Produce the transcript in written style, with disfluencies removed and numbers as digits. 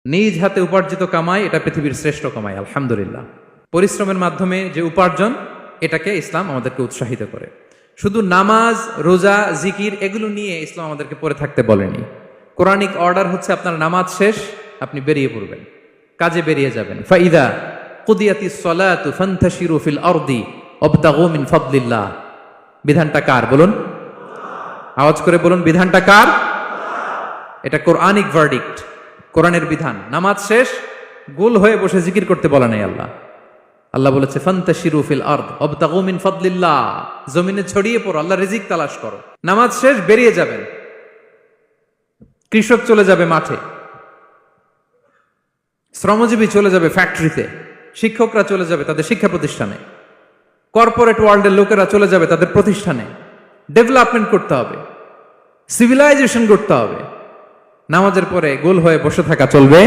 নিজ হাতে উপার্জিত কামাই এটা পৃথিবীর শ্রেষ্ঠ কামাই, আলহামদুলিল্লাহ। পরিশ্রমের মাধ্যমে যে উপার্জন, এটাকে ইসলাম আমাদেরকে উৎসাহিত করে। শুধু নামাজ, রোজা, জিকির এগুলো নিয়ে ইসলাম আমাদেরকে পড়ে থাকতে বলেনি। কোরআনিক অর্ডার হচ্ছে আপনার নামাজ শেষ, আপনি বেরিয়ে পড়বেন, কাজে বেরিয়ে যাবেন। ফাইদা কুদিয়াতিস সালাতু ফান্তাশিরু ফিল আরদি ওয়াবতাগু মিন ফাদলিল্লাহ। বিধানটা কার বলুন? আওয়াজ করে বলুন, বিধানটা কার? এটা কোরআনিক ভার্ডিক্ট, কোরআনের বিধান। নামাজ শেষ, গোল হয়ে বসে জিকির করতে বলা নাই আল্লাহ। আল্লাহ বলেছে ফান্তাশিরু ফিল আরদ ওয়াবতাগু মিন ফাদলিল্লাহ, জমিনে ছড়িয়ে পড়ো, আল্লাহর রিজিক তালাশ করো। নামাজ শেষ, বেরিয়ে যাবেন। কৃষক চলে যাবে মাঠে, শ্রমজীবী চলে যাবে ফ্যাক্টরিতে, শিক্ষকরা চলে যাবে তাদের শিক্ষা প্রতিষ্ঠানে, কর্পোরেট ওয়ার্ল্ডের লোকেরা চলে যাবে তাদের প্রতিষ্ঠানে। ডেভেলপমেন্ট করতে হবে, সিভিলাইজেশন করতে হবে। নামাজের পরে গোল হয়ে বসে থাকা চলবে